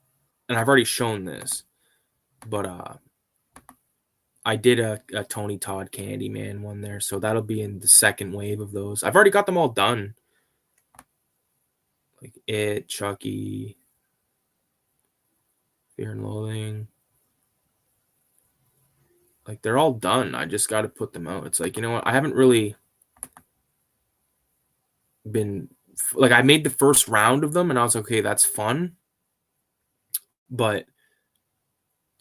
and I've already shown this, but I did a Tony Todd Candyman one there, so that'll be in the second wave of those. I've already got them all done. Like It, Chucky, Fear and Loathing. Like, they're all done. I just got to put them out. It's like, you know what? I haven't really been like, I made the first round of them and I was okay, that's fun. But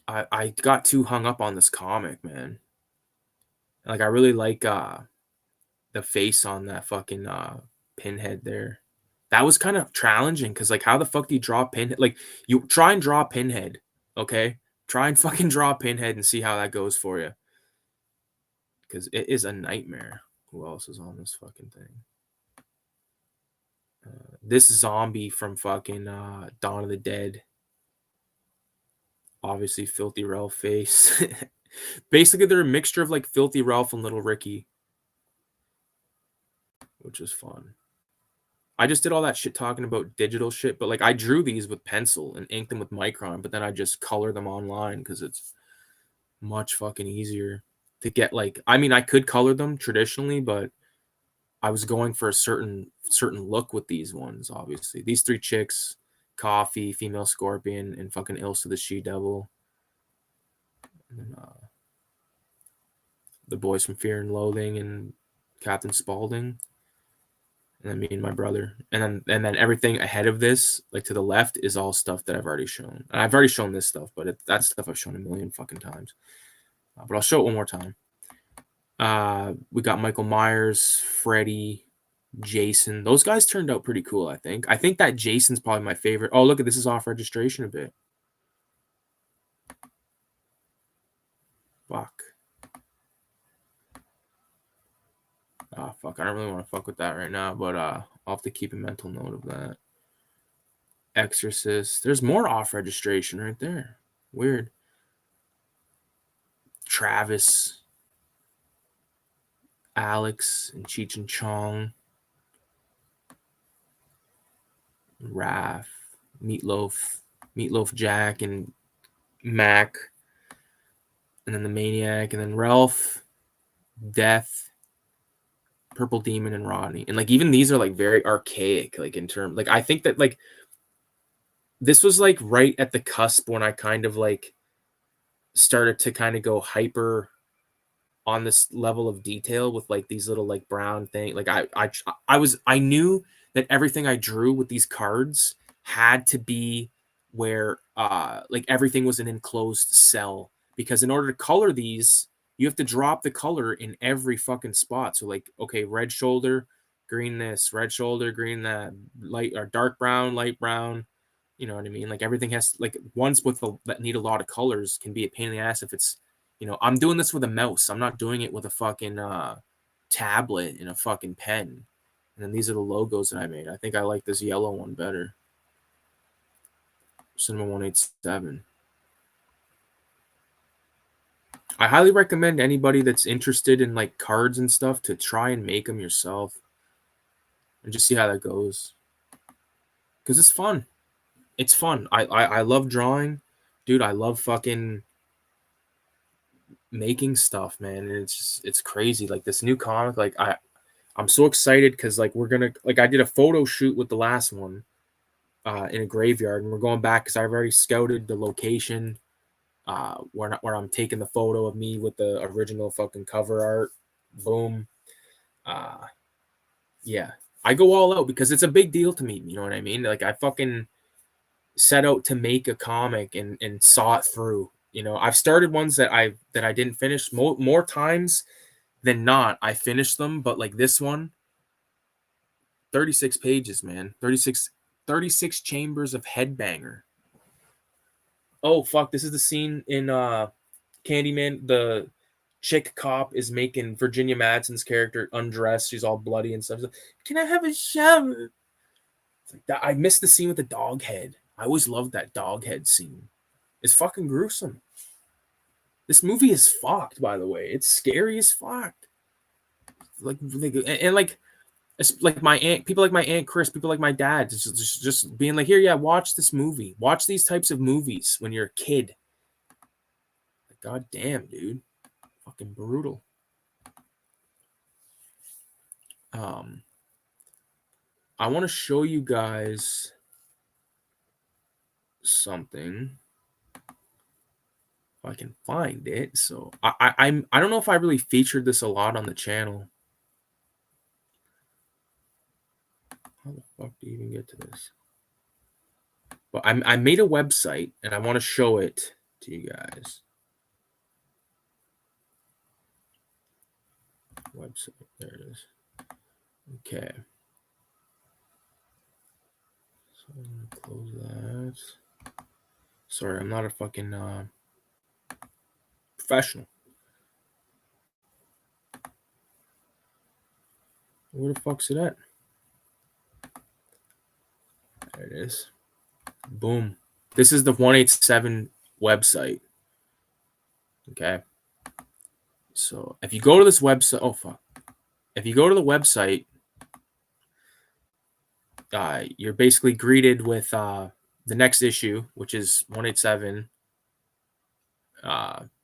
I got too hung up on this comic, man. Like, I really like the face on that fucking pinhead there. That was kind of challenging because, like, how the fuck do you draw pinhead? Like, you try and draw pinhead, okay? Try and fucking draw pinhead and see how that goes for you. Because it is a nightmare. Who else is on this fucking thing? This zombie from fucking Dawn of the Dead. Obviously, Filthy Ralph face. Basically, they're a mixture of, like, Filthy Ralph and Little Ricky, which is fun. I just did all that shit talking about digital shit, but, like, I drew these with pencil and inked them with Micron, but then I just color them online because it's much fucking easier to get, like, I mean, I could color them traditionally, but I was going for a certain look with these ones, obviously. These 3 chicks, Coffee, Female Scorpion, and fucking Ilsa the She-Devil. And then, the boys from Fear and Loathing and Captain Spaulding, and then me and my brother, and then everything ahead of this, like to the left, is all stuff that I've already shown. And I've already shown this stuff, but that's stuff I've shown a million fucking times. But I'll show it one more time. We got Michael Myers, Freddy, Jason. Those guys turned out pretty cool, I think. I think that Jason's probably my favorite. Oh, look at this, is off registration a bit. Fuck. Oh, fuck. I don't really want to fuck with that right now, but I'll have to keep a mental note of that. Exorcist. There's more off registration right there. Weird. Travis, Alex, and Cheech and Chong. Raph, Meatloaf Jack, and Mac. And then the Maniac, and then Ralph, Death, Purple Demon, and Rodney. And like even these are like very archaic, like in terms, like I think that like this was like right at the cusp when I kind of like started to kind of go hyper on this level of detail with like these little like brown thing. Like I knew that everything I drew with these cards had to be where like everything was an enclosed cell, because in order to color these, you have to drop the color in every fucking spot. So like, okay, red shoulder, green this, red shoulder, green that, light or dark brown, light brown. You know what I mean? Like everything has like ones with that need a lot of colors can be a pain in the ass if it's, you know, I'm doing this with a mouse. I'm not doing it with a fucking tablet and a fucking pen. And then these are the logos that I made. I think I like this yellow one better. Cinema 187. I highly recommend anybody that's interested in like cards and stuff to try and make them yourself and just see how that goes. Because it's fun. It's fun. I love drawing. Dude, I love fucking making stuff, man. And it's crazy. Like this new comic, like I'm so excited because like we're gonna, like I did a photo shoot with the last one in a graveyard, and we're going back because I've already scouted the location where I'm taking the photo of me with the original fucking cover art. Boom. Yeah, I go all out because it's a big deal to me. You know what I mean? Like I fucking set out to make a comic and saw it through. You know, I've started ones that I didn't finish more times than not. I finished them, but like this one, 36 pages, man. 36 chambers of headbanger. Oh fuck, this is the scene in Candyman. The chick cop is making Virginia Madsen's character undress. She's all bloody and stuff. Like, can I have a shower? It's like that. I missed the scene with the dog head. I always loved that dog head scene. It's fucking gruesome. This movie is fucked, by the way. It's scary as fuck. Like it's like my aunt, people like my aunt Chris, people like my dad, just being like, here, yeah, watch this movie. Watch these types of movies when you're a kid. Like, god damn, dude. Fucking brutal. I want to show you guys something. If I can find it. So I don't know if I really featured this a lot on the channel. How the fuck do you even get to this? But I made a website and I want to show it to you guys. Website, there it is. Okay. So I'm gonna close that. Sorry, I'm not a fucking professional. Where the fuck's it at? There it is. Boom. This is the 187 website. Okay. So if you go to this website, oh fuck. If you go to the website, you're basically greeted with the next issue, which is 187,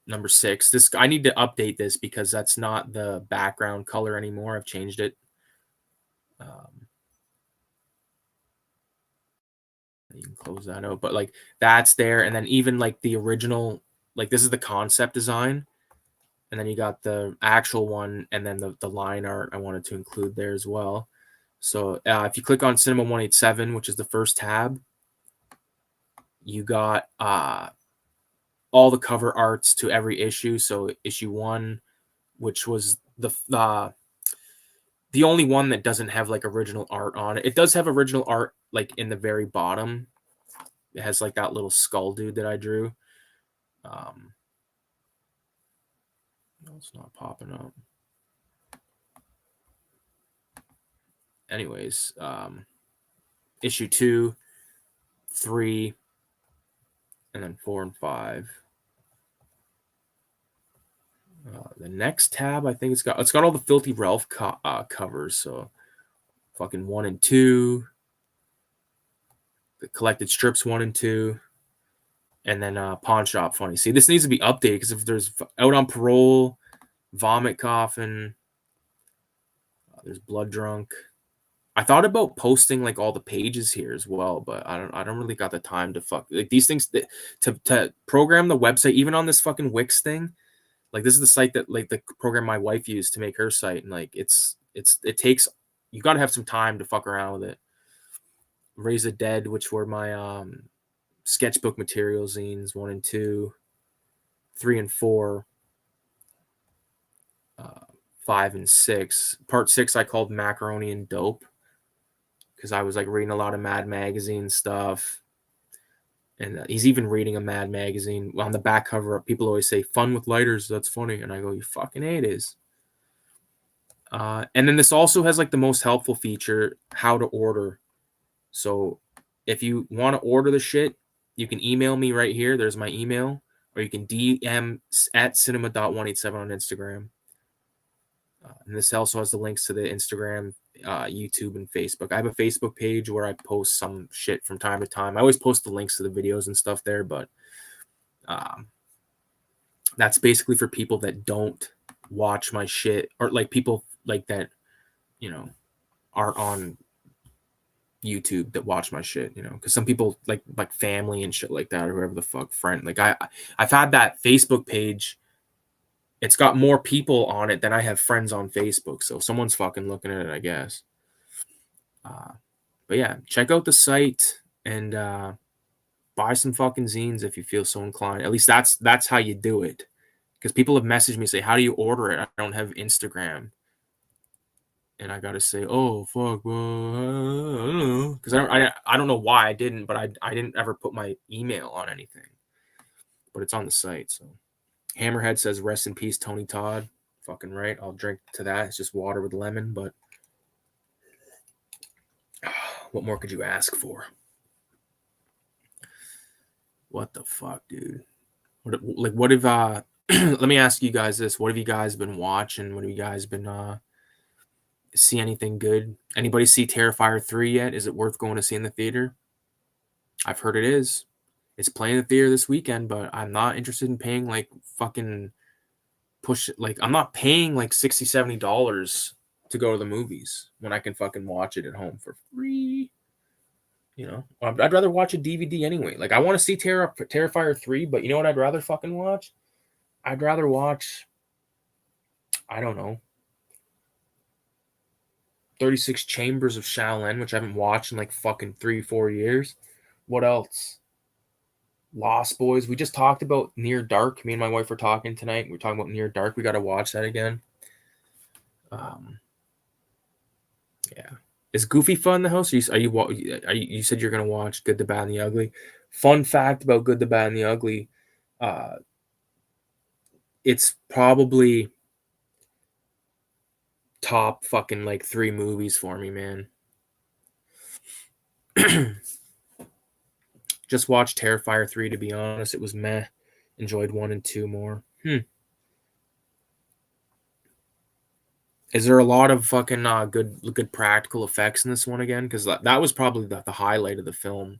number 6. This I need to update this because that's not the background color anymore. I've changed it. You can close that out, but like that's there, and then even like the original, like this is the concept design, And then you got the actual one, and then the line art I wanted to include there as well. So if you click on Cinema 187, which is the first tab, you got all the cover arts to every issue. So issue 1, which was the only one that doesn't have like original art on it. It does have original art like in the very bottom. It has like that little skull dude that I drew. No, it's not popping up. Anyways, issue 2, 3, and then 4 and 5. The next tab, I think it's got all the Filthy Ralph covers. So fucking 1 and 2, the collected strips 1 and 2, and then Pawn Shop Funny. See, this needs to be updated because if there's Out on Parole, Vomit Coffin, there's Blood Drunk. I thought about posting like all the pages here as well, but I don't really got the time to fuck like these things to program the website, even on this fucking Wix thing. Like this is the site that like the program my wife used to make her site, and like it takes, you got to have some time to fuck around with it. Raise the Dead, which were my sketchbook material zines 1 and 2, 3 and 4, 5 and 6. Part 6 I called Macaroni and Dope because I was like reading a lot of Mad Magazine stuff. And he's even reading a Mad Magazine. On the back cover, people always say, "Fun with lighters, that's funny." And I go, "You fucking A, it is." And then this also has like the most helpful feature, how to order. So if you want to order the shit, you can email me right here. There's my email. Or you can DM at cinema.187 on Instagram. And this also has the links to the Instagram, YouTube, and Facebook. I have a Facebook page where I post some shit from time to time. I always post the links to the videos and stuff there, but that's basically for people that don't watch my shit, or like people like that, you know, aren't on YouTube that watch my shit, you know, because some people like family and shit like that, or whoever the fuck friend. Like I've had that Facebook page. It's got more people on it than I have friends on Facebook. So someone's fucking looking at it, I guess. But yeah, check out the site and buy some fucking zines if you feel so inclined. At least that's how you do it. Because people have messaged me say, "How do you order it? I don't have Instagram." And I gotta say, "Oh fuck, well, I don't know," because I don't know why I didn't, but I didn't ever put my email on anything. But it's on the site. So Hammerhead says, "Rest in peace, Tony Todd." Fucking right. I'll drink to that. It's just water with lemon, but what more could you ask for? What the fuck, dude? What if let me ask you guys this. What have you guys been watching? What have you guys been see anything good? Anybody see Terrifier 3 yet? Is it worth going to see in the theater? I've heard it is. It's playing in the theater this weekend, but I'm not interested in paying like fucking I'm not paying like $60, $70 to go to the movies when I can fucking watch it at home for free. You know, I'd rather watch a DVD anyway. Like I want to see Terrifier 3, but you know what I'd rather fucking watch? I'd rather watch, I don't know, 36 Chambers of Shaolin, which I haven't watched in like fucking 3-4 years. What else? Lost Boys. We just talked about Near Dark. Me and my wife were talking tonight. We're talking about Near Dark. We got to watch that again. Yeah. Is Goofy fun in the house? You said you're gonna watch Good, the Bad, and the Ugly? Fun fact about Good, the Bad, and the Ugly: it's probably top fucking like 3 movies for me, man. Just watched Terrifier 3, to be honest. It was meh. Enjoyed 1 and 2 more. Is there a lot of fucking good practical effects in this one again? Because that was probably the highlight of the film.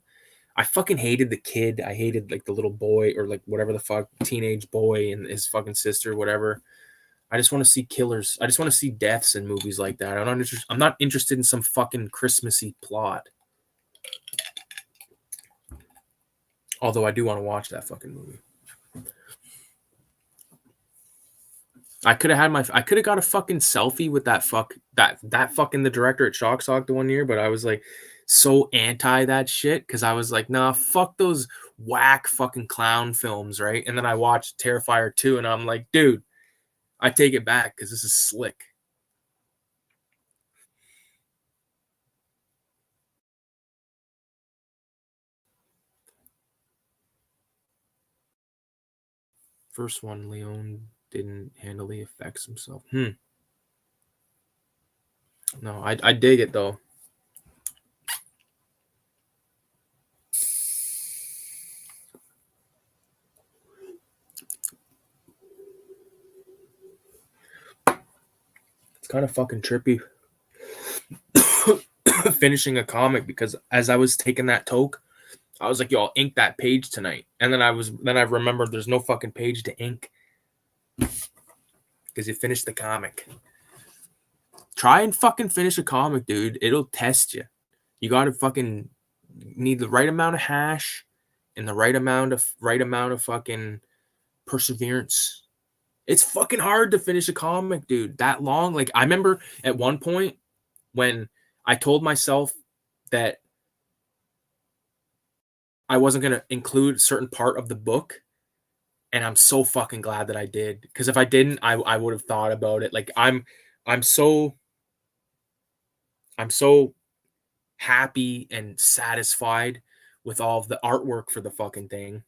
I fucking hated the kid. I hated like the little boy, or like whatever the fuck, teenage boy and his fucking sister, whatever. I just want to see killers. I just want to see deaths in movies like that. I'm not interested in some fucking Christmassy plot. Although I do want to watch that fucking movie. I could have got a fucking selfie with that fucking the director at Shock Sock the one year, but I was like so anti that shit because I was like, nah, fuck those whack fucking clown films, right? And then I watched Terrifier 2 and I'm like, dude, I take it back because this is slick. First one, Leon didn't handle the effects himself. No, I dig it though. It's kind of fucking trippy finishing a comic because as I was taking that toke, I was like, yo, I'll ink that page tonight. And then I remembered there's no fucking page to ink because you finished the comic. Try and fucking finish a comic, dude. It'll test you. You gotta fucking need the right amount of hash and the right amount of fucking perseverance. It's fucking hard to finish a comic, dude. That long. Like I remember at one point when I told myself that I wasn't gonna include a certain part of the book, and I'm so fucking glad that I did. Because if I didn't, I would have thought about it. Like I'm so I'm so happy and satisfied with all of the artwork for the fucking thing.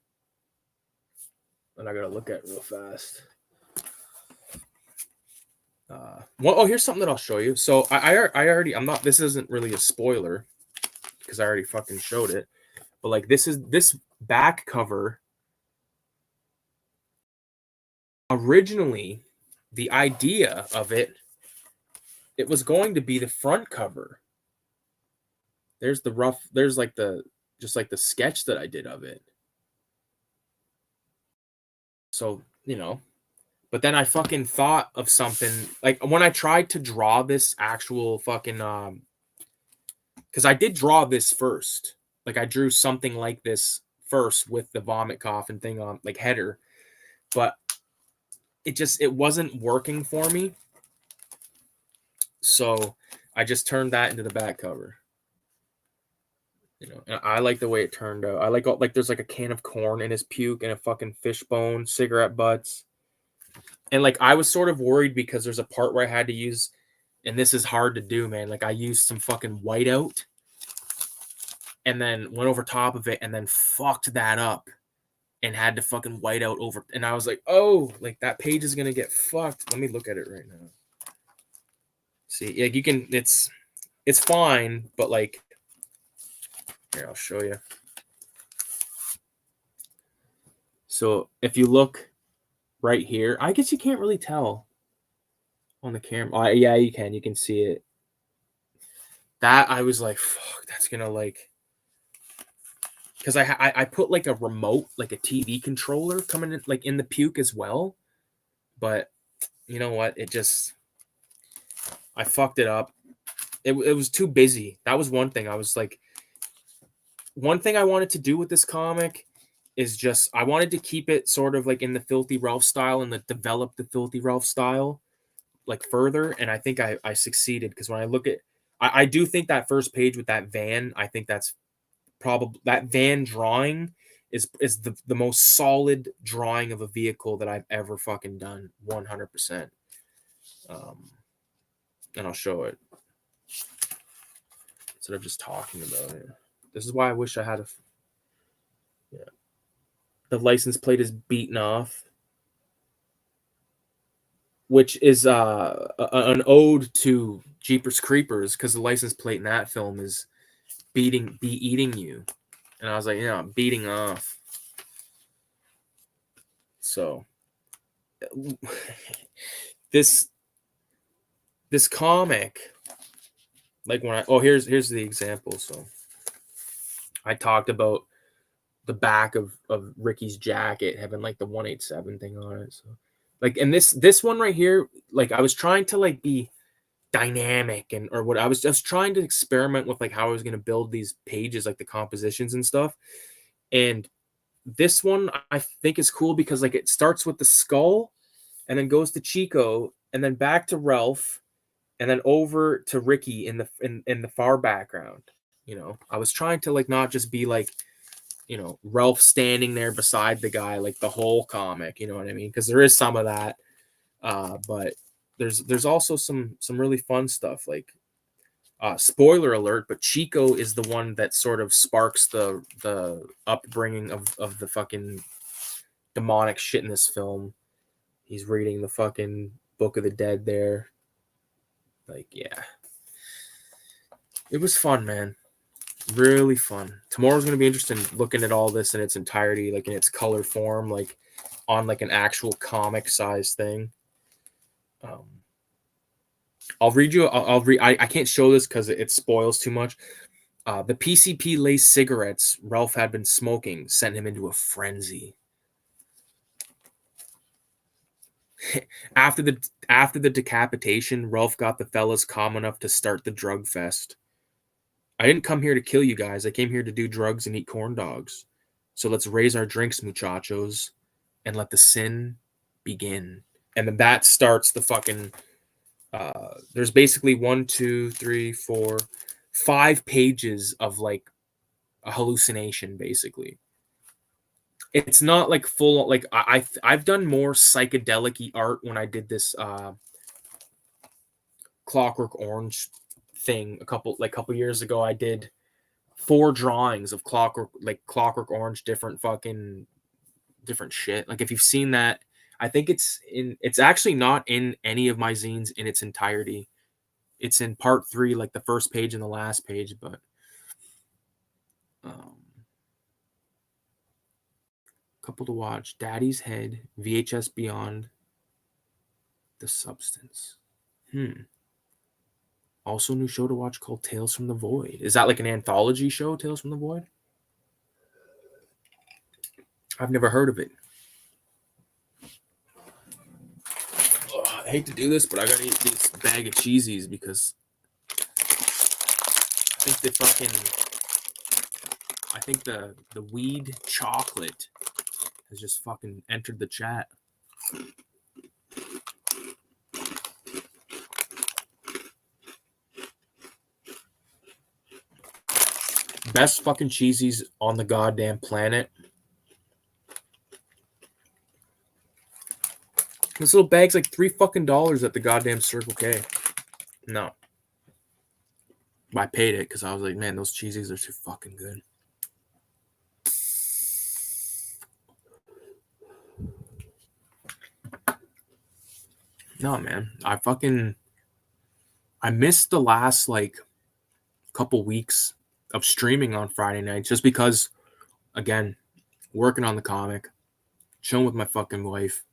And I gotta look at it real fast. Well, oh, here's something that I'll show you. So I already I'm not. This isn't really a spoiler because I already fucking showed it. But like this back cover. Originally, the idea of it was going to be the front cover. There's the rough. There's like the just like the sketch that I did of it. So but then I fucking thought of something like when I tried to draw this actual fucking because I did draw this first. Like I drew something like this first with the vomit coffin thing on like header, but it wasn't working for me. So I just turned that into the back cover. And I like the way it turned out. I like there's like a can of corn in his puke and a fucking fishbone, cigarette butts. And like I was sort of worried because there's a part where I had to use, and this is hard to do, man. Like I used some fucking whiteout and then went over top of it and then fucked that up and had to fucking white out over. And I was like, oh, like that page is gonna get fucked. Let me look at it right now. See, like you can, it's fine, but like, here I'll show you. So if you look right here, I guess you can't really tell on the camera. Yeah, you can. You can see it. That I was like, fuck, that's gonna like, because I put like a remote, like a TV controller coming in, like in the puke as well. But you know what? I fucked it up. It was too busy. That was one thing. I was like, one thing I wanted to do with this comic is just I wanted to keep it sort of like in the Filthy Ralph style and develop the Filthy Ralph style like further. And I think I succeeded because when I look at, I do think that first page with that van, I think that's probably that van drawing is the most solid drawing of a vehicle that I've ever fucking done 100%. And I'll show it instead of just talking about it. This is why I wish I had yeah. The license plate is beaten off, which is an ode to Jeepers Creepers because the license plate in that film is be eating you. And I was like, yeah, I'm beating off. So this comic, like when here's the example. So I talked about the back of Ricky's jacket having like the 187 thing on it. So like, and this one right here, like I was trying to like be dynamic and or what I was just trying to experiment with like how I was going to build these pages, like the compositions and stuff. And this one I think is cool because like it starts with the skull and then goes to Chico, and then back to Ralph, and then over to Ricky in the far background. I was trying to like not just be like, Ralph standing there beside the guy like the whole comic, you know what I mean? Because there is some of that, but there's also some really fun stuff like spoiler alert, but Chico is the one that sort of sparks the upbringing of the fucking demonic shit in this film. He's reading the fucking Book of the Dead there. Like, yeah. It was fun, man. Really fun. Tomorrow's going to be interesting looking at all this in its entirety, like in its color form, like on like an actual comic size thing. I'll read you. I'll read. I can't show this because it spoils too much. The PCP lace cigarettes Ralph had been smoking sent him into a frenzy. After the decapitation, Ralph got the fellas calm enough to start the drug fest. I didn't come here to kill you guys. I came here to do drugs and eat corn dogs. So let's raise our drinks, muchachos, and let the sin begin. And then that starts the fucking. There's basically 1, 2, 3, 4, 5 pages of like a hallucination, basically. It's not like full. Like I've done more psychedelic art when I did this Clockwork Orange thing a couple years ago. I did 4 drawings of Clockwork Orange, different shit. Like if you've seen that, I think it's actually not in any of my zines in its entirety. It's in part 3, like the first page and the last page, but couple to watch: Daddy's Head, VHS Beyond, The Substance. Also, a new show to watch called Tales from the Void. Is that like an anthology show, Tales from the Void? I've never heard of it. Ugh, I hate to do this, but I gotta eat this bag of cheesies because I think the weed chocolate has just fucking entered the chat. Best fucking cheesies on the goddamn planet. This little bag's like $3 fucking at the goddamn Circle K. No. I paid it because I was like, man, those cheesies are too fucking good. No, man. I missed the last like couple weeks of streaming on Friday night just because, again, working on the comic, chilling with my fucking wife.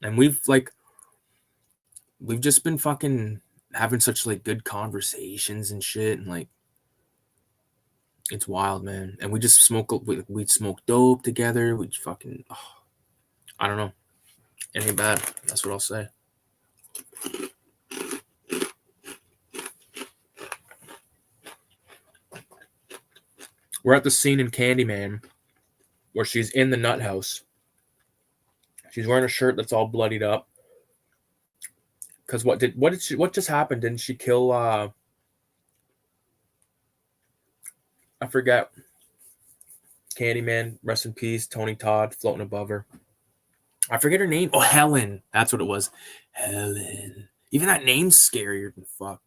And we've just been fucking having such like good conversations and shit, and like it's wild, man. And we'd smoke dope together. We'd fucking I don't know. It ain't bad. That's what I'll say. We're at the scene in Candyman where she's in the nut house. She's wearing a shirt that's all bloodied up. Because what just happened? Didn't she kill I forget. Candyman, rest in peace, Tony Todd floating above her. I forget her name. Oh, Helen. That's what it was. Helen. Even that name's scarier than fuck.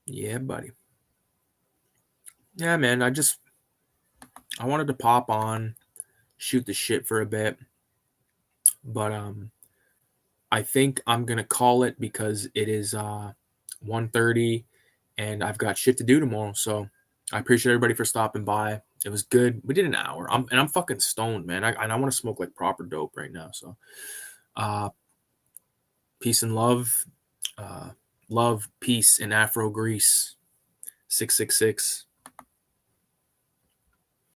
Yeah, buddy. Yeah, man. I wanted to pop on, shoot the shit for a bit. But I think I'm gonna call it because it is 1:30 and I've got shit to do tomorrow. So I appreciate everybody for stopping by. It was good. We did an hour. I'm fucking stoned, man. I want to smoke like proper dope right now. So peace and love. Love, peace in Afro Greece. 666.